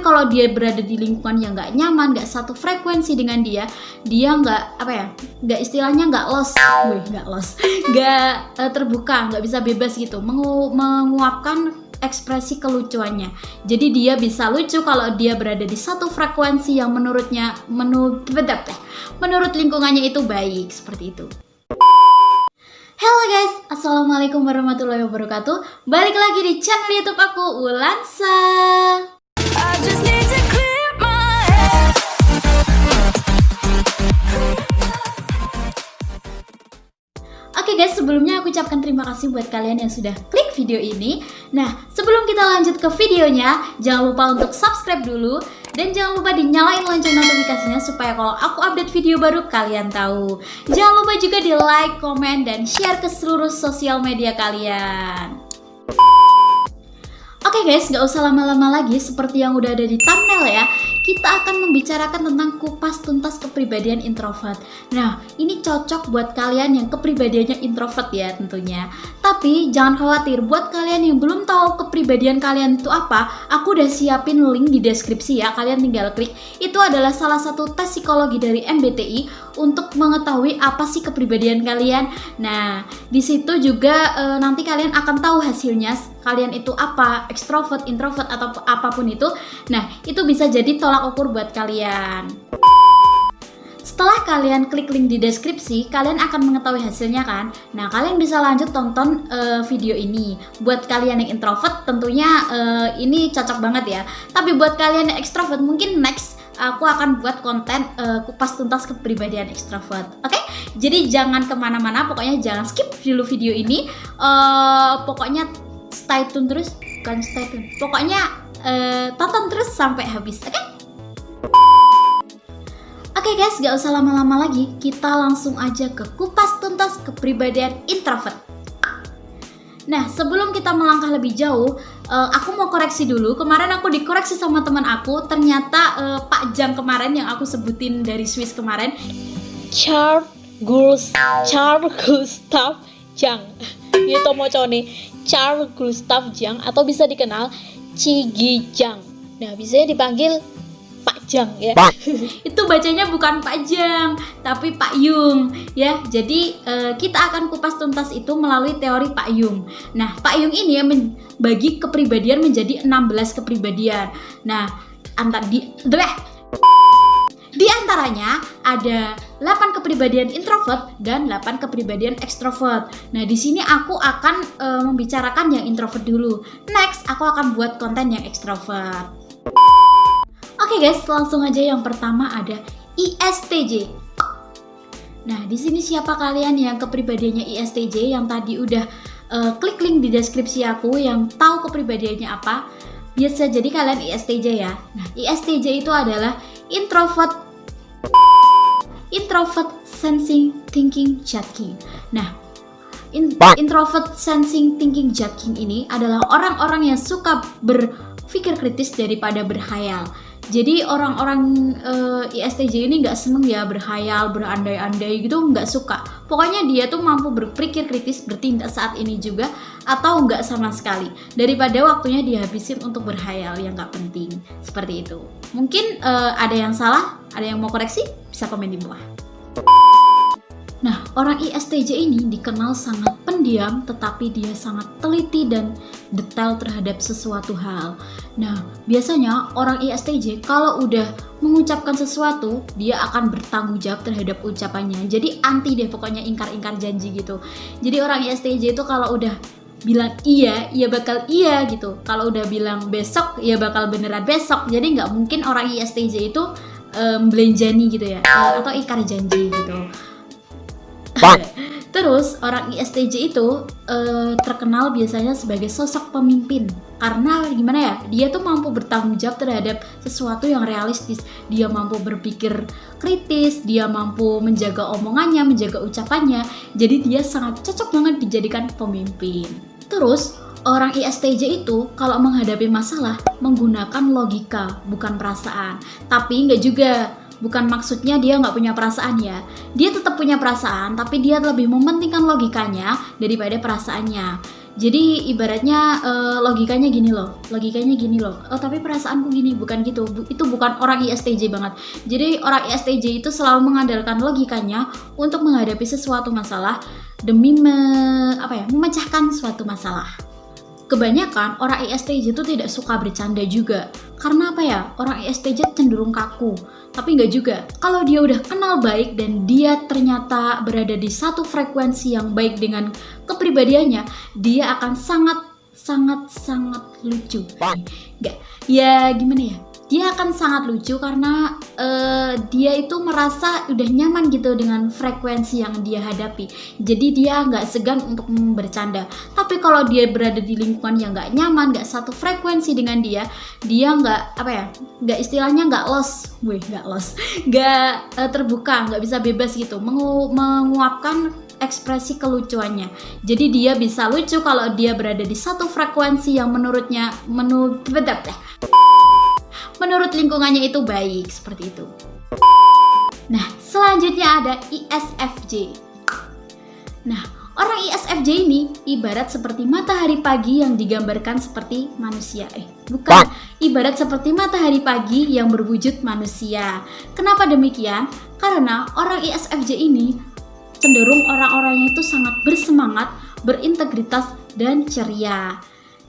kalau dia berada di lingkungan yang nggak nyaman, nggak satu frekuensi dengan dia nggak istilahnya nggak terbuka, nggak bisa bebas gitu, menguapkan ekspresi kelucuannya. Jadi dia bisa lucu kalau dia berada di satu frekuensi yang menurut lingkungannya itu baik, seperti itu. Halo guys, assalamualaikum warahmatullahi wabarakatuh. Balik lagi di channel YouTube aku, Ulansa. Oke guys, sebelumnya aku ucapkan terima kasih buat kalian yang sudah klik video ini. Nah, sebelum kita lanjut ke videonya, jangan lupa untuk subscribe dulu. Dan jangan lupa dinyalain lonceng notifikasinya supaya kalau aku update video baru kalian tahu. Jangan lupa juga di like, komen, dan share ke seluruh sosial media kalian. Oke guys, gak usah lama-lama lagi, seperti yang udah ada di thumbnail ya. Kita akan membicarakan tentang kupas tuntas kepribadian introvert. Nah, ini cocok buat kalian yang kepribadiannya introvert ya tentunya. Tapi jangan khawatir, buat kalian yang belum tahu kepribadian kalian itu apa, aku udah siapin link di deskripsi ya, kalian tinggal klik. Itu adalah salah satu tes psikologi dari MBTI untuk mengetahui apa sih kepribadian kalian. Nah, di situ juga nanti kalian akan tahu hasilnya, kalian itu apa, ekstrovert, introvert, atau apapun itu. Nah, itu bisa jadi tolak ukur buat kalian. Setelah kalian klik link di deskripsi, kalian akan mengetahui hasilnya kan. Nah, kalian bisa lanjut tonton video ini. Buat kalian yang introvert tentunya ini cocok banget ya. Tapi buat kalian yang ekstrovert, mungkin next aku akan buat konten kupas tuntas kepribadian ekstrovert. Oke? Jadi jangan kemana-mana, pokoknya jangan skip dulu video ini. Pokoknya stay tune terus, bukan stay tune. Pokoknya tonton terus sampai habis, oke? Oke guys, gak usah lama-lama lagi, kita langsung aja ke kupas tuntas kepribadian introvert. Nah, sebelum kita melangkah lebih jauh, aku mau koreksi dulu. Kemarin aku dikoreksi sama teman aku, ternyata Pak Jang kemarin yang aku sebutin dari Swiss kemarin, Carl Gustav Jang. Itu mau nih, Carl Gustav Jang atau bisa dikenal Cigi Jang. Nah, biasanya dipanggil Pak Jang ya. Itu bacanya bukan Pak Jang, tapi Pak Yung ya. Jadi kita akan kupas tuntas itu melalui teori Pak Yung. Nah, Pak Yung ini ya membagi kepribadian menjadi 16 kepribadian. Nah, di antaranya ada 8 kepribadian introvert dan 8 kepribadian ekstrovert. Nah, di sini aku akan membicarakan yang introvert dulu. Next, aku akan buat konten yang ekstrovert. Oke guys, langsung aja yang pertama ada ISTJ. Nah, di sini siapa kalian yang kepribadiannya ISTJ yang tadi udah klik link di deskripsi aku yang tahu kepribadiannya apa? Biasa jadi kalian ISTJ ya. Nah, ISTJ itu adalah introvert sensing thinking judging. Nah, introvert sensing thinking judging ini adalah orang-orang yang suka berpikir kritis daripada berhayal. Jadi orang-orang ISTJ ini nggak seneng ya berhayal, berandai-andai gitu, nggak suka. Pokoknya dia tuh mampu berpikir kritis, bertindak saat ini juga, atau nggak sama sekali. Daripada waktunya dihabisin untuk berhayal yang nggak penting. Seperti itu. Mungkin ada yang salah, ada yang mau koreksi, bisa komen di bawah. Nah, orang ISTJ ini dikenal sangat pendiam, tetapi dia sangat teliti dan detail terhadap sesuatu hal. Nah, biasanya orang ISTJ kalau udah mengucapkan sesuatu, dia akan bertanggung jawab terhadap ucapannya. Jadi anti deh, pokoknya ingkar-ingkar janji gitu. Jadi orang ISTJ itu kalau udah bilang iya, ya bakal iya gitu. Kalau udah bilang besok, ya bakal beneran besok. Jadi nggak mungkin orang ISTJ itu belenjani gitu ya, atau ingkar janji gitu. Terus orang ISTJ itu terkenal biasanya sebagai sosok pemimpin. Karena gimana ya, dia tuh mampu bertanggung jawab terhadap sesuatu yang realistis. Dia mampu berpikir kritis, dia mampu menjaga omongannya, menjaga ucapannya. Jadi dia sangat cocok banget dijadikan pemimpin. Terus orang ISTJ itu kalau menghadapi masalah menggunakan logika, bukan perasaan. Tapi nggak juga, bukan maksudnya dia nggak punya perasaan ya. Dia tetap punya perasaan, tapi dia lebih mementingkan logikanya daripada perasaannya. Jadi ibaratnya logikanya gini loh, oh tapi perasaanku gini, bukan gitu. Itu bukan orang ISTJ banget. Jadi orang ISTJ itu selalu mengandalkan logikanya untuk menghadapi sesuatu masalah demi memecahkan suatu masalah. Kebanyakan orang ISTJ itu tidak suka bercanda juga. Karena apa ya? Orang ISTJ cenderung kaku. Tapi nggak juga. Kalau dia udah kenal baik dan dia ternyata berada di satu frekuensi yang baik dengan kepribadiannya, dia akan sangat lucu. Nggak, ya gimana ya? Dia akan sangat lucu karena dia itu merasa udah nyaman gitu dengan frekuensi yang dia hadapi. Jadi dia nggak segan untuk bercanda. Tapi kalau dia berada di lingkungan yang nggak nyaman, nggak satu frekuensi dengan dia nggak istilahnya nggak terbuka, nggak bisa bebas gitu, menguapkan ekspresi kelucuannya. Jadi dia bisa lucu kalau dia berada di satu frekuensi yang menurut lingkungannya itu baik, seperti itu. Nah, selanjutnya ada ISFJ. Nah, orang ISFJ ini ibarat seperti matahari pagi yang digambarkan seperti manusia. Ibarat seperti matahari pagi yang berwujud manusia. Kenapa demikian? Karena orang ISFJ ini cenderung orang-orangnya itu sangat bersemangat, berintegritas, dan ceria.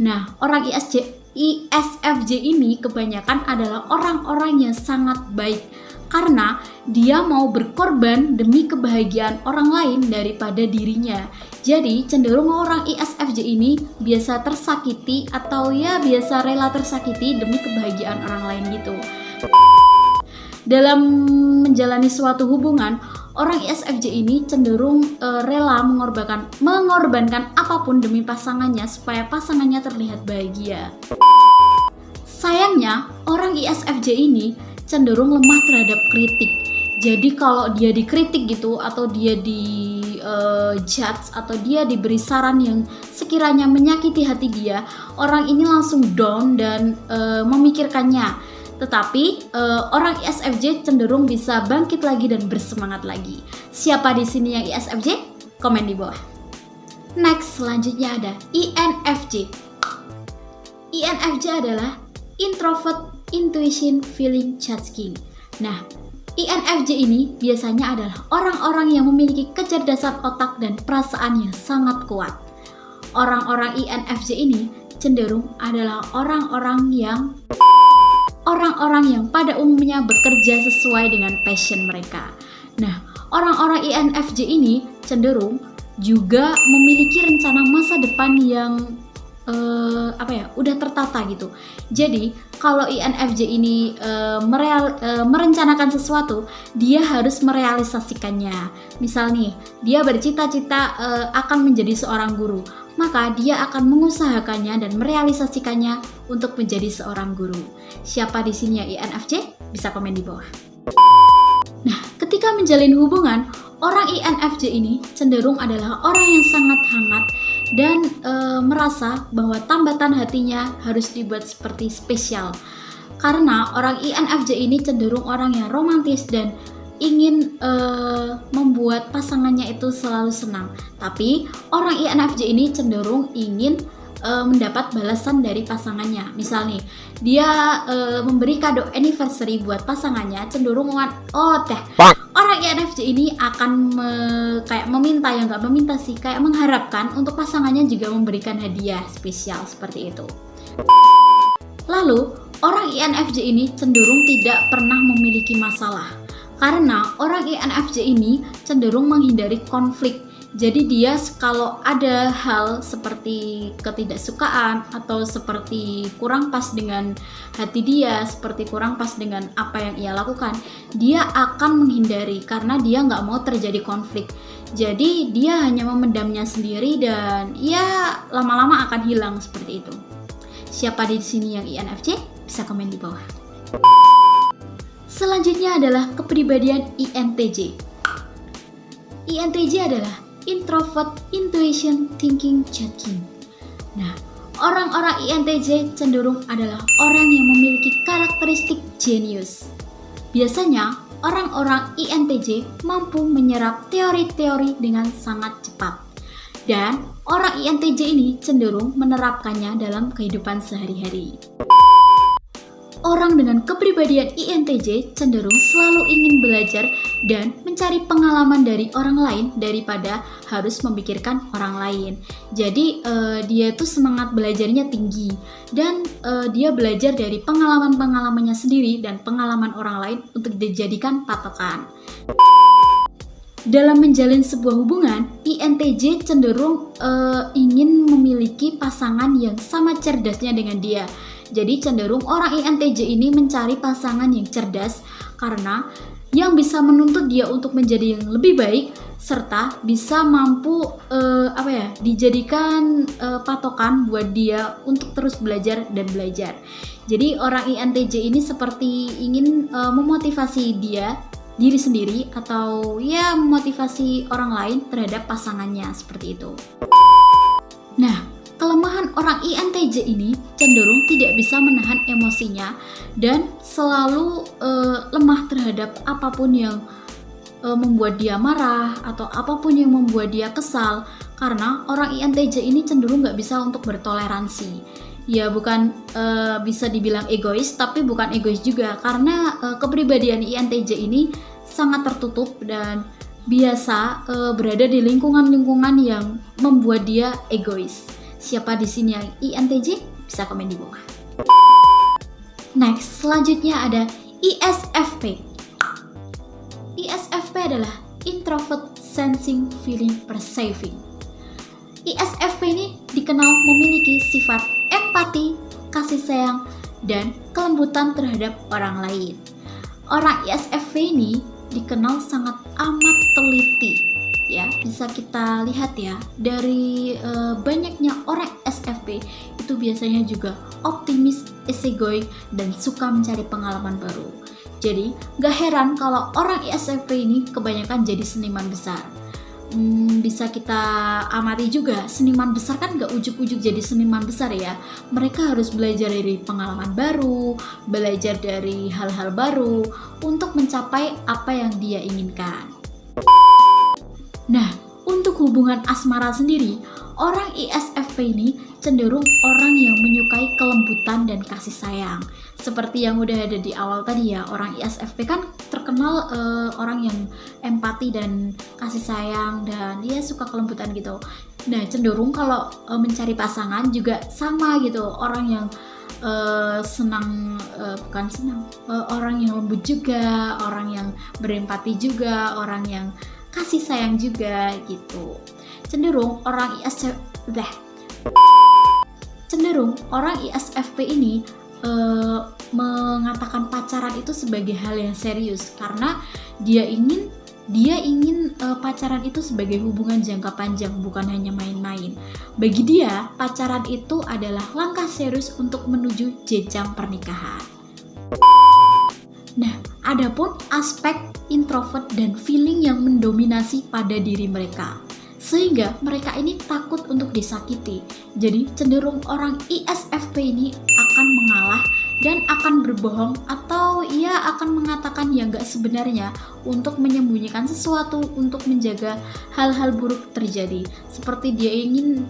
Nah, orang ISFJ ini kebanyakan adalah orang-orang yang sangat baik karena dia mau berkorban demi kebahagiaan orang lain daripada dirinya. Jadi cenderung orang ISFJ ini biasa tersakiti atau ya biasa rela tersakiti demi kebahagiaan orang lain gitu. Dalam menjalani suatu hubungan, orang ISFJ ini cenderung rela mengorbankan apapun demi pasangannya supaya pasangannya terlihat bahagia. Sayangnya, orang ISFJ ini cenderung lemah terhadap kritik. Jadi kalau dia dikritik gitu atau dia di judge atau dia diberi saran yang sekiranya menyakiti hati dia, orang ini langsung down dan memikirkannya. Tetapi orang ISFJ cenderung bisa bangkit lagi dan bersemangat lagi. Siapa di sini yang ISFJ? Komen di bawah. Next, selanjutnya ada INFJ. INFJ adalah Introvert Intuition Feeling Judging. Nah, INFJ ini biasanya adalah orang-orang yang memiliki kecerdasan otak dan perasaan yang sangat kuat. Orang-orang INFJ ini cenderung adalah orang-orang yang pada umumnya bekerja sesuai dengan passion mereka. Nah, orang-orang INFJ ini cenderung juga memiliki rencana masa depan yang udah tertata gitu. Jadi kalau INFJ ini merencanakan sesuatu, dia harus merealisasikannya. Misal nih, dia bercita-cita akan menjadi seorang guru, maka dia akan mengusahakannya dan merealisasikannya untuk menjadi seorang guru. Siapa di sini yang INFJ? Bisa komen di bawah. Nah, ketika menjalin hubungan, orang INFJ ini cenderung adalah orang yang sangat hangat dan merasa bahwa tambatan hatinya harus dibuat seperti spesial. Karena orang INFJ ini cenderung orang yang romantis dan ingin membuat pasangannya itu selalu senang. Tapi orang INFJ ini cenderung ingin mendapat balasan dari pasangannya. Misal nih, dia memberi kado anniversary buat pasangannya, cenderung orang INFJ ini akan mengharapkan untuk pasangannya juga memberikan hadiah spesial seperti itu. Lalu, orang INFJ ini cenderung tidak pernah memiliki masalah. Karena orang INFJ ini cenderung menghindari konflik. Jadi dia kalau ada hal seperti ketidaksukaan atau seperti kurang pas dengan hati dia, seperti kurang pas dengan apa yang ia lakukan, dia akan menghindari karena dia nggak mau terjadi konflik. Jadi dia hanya memendamnya sendiri dan ya lama-lama akan hilang seperti itu. Siapa di sini yang INFJ? Bisa komen di bawah. Selanjutnya adalah kepribadian INTJ. INTJ adalah Introvert Intuition Thinking Judging. Nah, orang-orang INTJ cenderung adalah orang yang memiliki karakteristik jenius. Biasanya, orang-orang INTJ mampu menyerap teori-teori dengan sangat cepat. Dan orang INTJ ini cenderung menerapkannya dalam kehidupan sehari-hari. Orang dengan kepribadian INTJ cenderung selalu ingin belajar dan mencari pengalaman dari orang lain daripada harus memikirkan orang lain. Jadi dia tuh semangat belajarnya tinggi dan dia belajar dari pengalaman-pengalamannya sendiri dan pengalaman orang lain untuk dijadikan patokan. Dalam menjalin sebuah hubungan, INTJ cenderung ingin memiliki pasangan yang sama cerdasnya dengan dia. Jadi cenderung orang INTJ ini mencari pasangan yang cerdas karena yang bisa menuntut dia untuk menjadi yang lebih baik serta bisa mampu dijadikan patokan buat dia untuk terus belajar dan belajar. Jadi orang INTJ ini seperti ingin memotivasi diri sendiri atau ya memotivasi orang lain terhadap pasangannya seperti itu. Nah, kelemahan orang INTJ ini cenderung tidak bisa menahan emosinya dan selalu lemah terhadap apapun yang membuat dia marah atau apapun yang membuat dia kesal, karena orang INTJ ini cenderung nggak bisa untuk bertoleransi. Ya bukan bisa dibilang egois, tapi bukan egois juga karena kepribadian INTJ ini sangat tertutup dan biasa berada di lingkungan-lingkungan yang membuat dia egois. Siapa di sini yang INTJ? Bisa komen di bawah. Next, selanjutnya ada ISFP. ISFP adalah Introvert Sensing Feeling Perceiving. ISFP ini dikenal memiliki sifat empati, kasih sayang, dan kelembutan terhadap orang lain. Orang ISFP ini dikenal sangat amat teliti. Ya, bisa kita lihat ya dari banyaknya orang ISFP itu biasanya juga optimis, easygoing, dan suka mencari pengalaman baru. Jadi gak heran kalau orang ISFP ini kebanyakan jadi seniman besar. Bisa kita amati juga, seniman besar kan gak ujuk-ujuk jadi seniman besar ya. Mereka harus belajar dari pengalaman baru, belajar dari hal-hal baru untuk mencapai apa yang dia inginkan. Nah, untuk hubungan asmara sendiri, orang ISFP ini cenderung orang yang menyukai kelembutan dan kasih sayang. Seperti yang udah ada di awal tadi ya, orang ISFP kan terkenal orang yang empati dan kasih sayang dan dia suka kelembutan gitu. Nah, cenderung kalau mencari pasangan juga sama gitu, orang yang orang yang lembut juga, orang yang berempati juga, orang yang kasih sayang juga gitu. Cenderung orang ISFP ini mengatakan pacaran itu sebagai hal yang serius karena dia ingin pacaran itu sebagai hubungan jangka panjang, bukan hanya main-main. Bagi dia, pacaran itu adalah langkah serius untuk menuju jenjang pernikahan. Nah, adapun aspek introvert dan feeling yang mendominasi pada diri mereka, sehingga mereka ini takut untuk disakiti. Jadi cenderung orang ISFP ini akan mengalah dan akan berbohong atau ia akan mengatakan yang gak sebenarnya untuk menyembunyikan sesuatu, untuk menjaga hal-hal buruk terjadi. Seperti dia ingin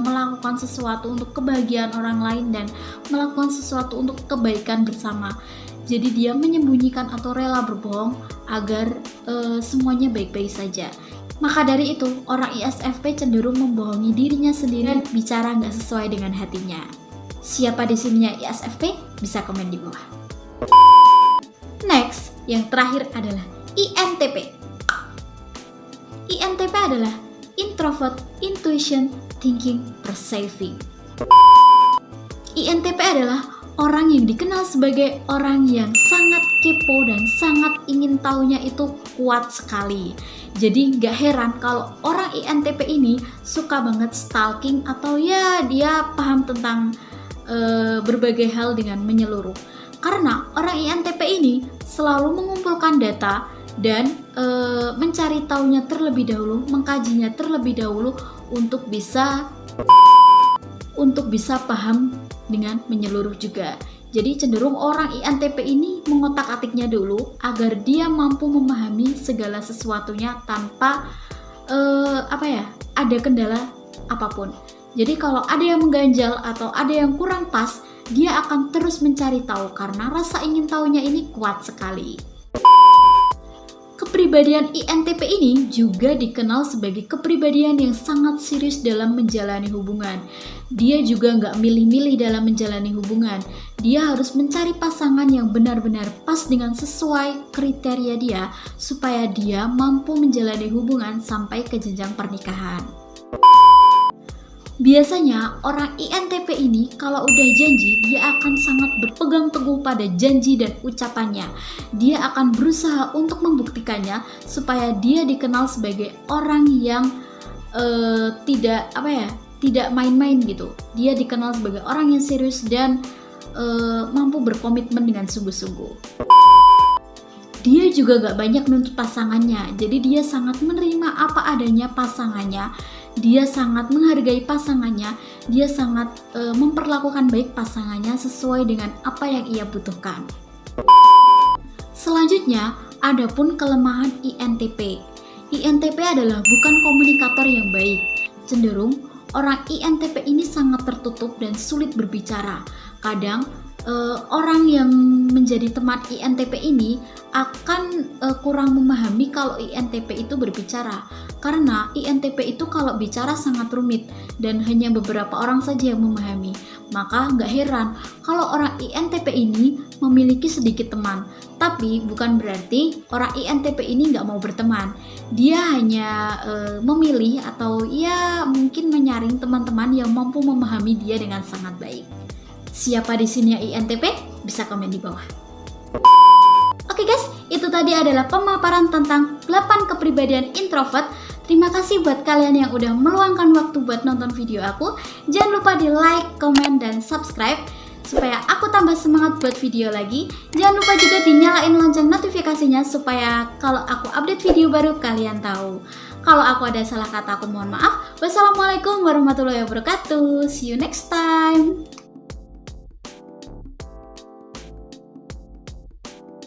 melakukan sesuatu untuk kebahagiaan orang lain dan melakukan sesuatu untuk kebaikan bersama. Jadi dia menyembunyikan atau rela berbohong agar semuanya baik-baik saja. Maka dari itu, orang ISFP cenderung membohongi dirinya sendiri dan bicara nggak sesuai dengan hatinya. Siapa di sininya ISFP? Bisa komen di bawah. Next, yang terakhir adalah INTP. INTP adalah Introvert Intuition Thinking Perceiving. INTP adalah orang yang dikenal sebagai orang yang sangat kepo dan sangat ingin tahunya itu kuat sekali. Jadi gak heran kalau orang INTP ini suka banget stalking atau ya dia paham tentang berbagai hal dengan menyeluruh. Karena orang INTP ini selalu mengumpulkan data dan mencari tahunya terlebih dahulu, mengkajinya terlebih dahulu untuk bisa paham dengan menyeluruh juga. Jadi cenderung orang INTP ini mengotak-atiknya dulu agar dia mampu memahami segala sesuatunya tanpa ada kendala apapun. Jadi kalau ada yang mengganjal atau ada yang kurang pas, dia akan terus mencari tahu karena rasa ingin tahunya ini kuat sekali. Kepribadian INTP ini juga dikenal sebagai kepribadian yang sangat serius dalam menjalani hubungan. Dia juga nggak milih-milih dalam menjalani hubungan. Dia harus mencari pasangan yang benar-benar pas dengan sesuai kriteria dia, supaya dia mampu menjalani hubungan sampai ke jenjang pernikahan. Biasanya orang INTP ini kalau udah janji, dia akan sangat berpegang teguh pada janji dan ucapannya. Dia akan berusaha untuk membuktikannya supaya dia dikenal sebagai orang yang tidak main-main gitu. Dia dikenal sebagai orang yang serius dan mampu berkomitmen dengan sungguh-sungguh. Dia juga gak banyak nuntut pasangannya, jadi dia sangat menerima apa adanya pasangannya. Dia sangat menghargai pasangannya, dia sangat memperlakukan baik pasangannya sesuai dengan apa yang ia butuhkan. Selanjutnya, adapun kelemahan INTP. INTP adalah bukan komunikator yang baik. Cenderung orang INTP ini sangat tertutup dan sulit berbicara. Kadang orang yang menjadi teman INTP ini akan kurang memahami kalau INTP itu berbicara, karena INTP itu kalau bicara sangat rumit dan hanya beberapa orang saja yang memahami. Maka nggak heran kalau orang INTP ini memiliki sedikit teman. Tapi bukan berarti orang INTP ini nggak mau berteman. Dia hanya memilih atau ya mungkin menyaring teman-teman yang mampu memahami dia dengan sangat baik. Siapa di sini yang INTP? Bisa komen di bawah. Oke guys, itu tadi adalah pemaparan tentang 8 kepribadian introvert. Terima kasih buat kalian yang udah meluangkan waktu buat nonton video aku. Jangan lupa di like, komen, dan subscribe supaya aku tambah semangat buat video lagi. Jangan lupa juga dinyalain lonceng notifikasinya supaya kalau aku update video baru kalian tahu. Kalau aku ada salah kata aku mohon maaf. Wassalamualaikum warahmatullahi wabarakatuh. See you next time.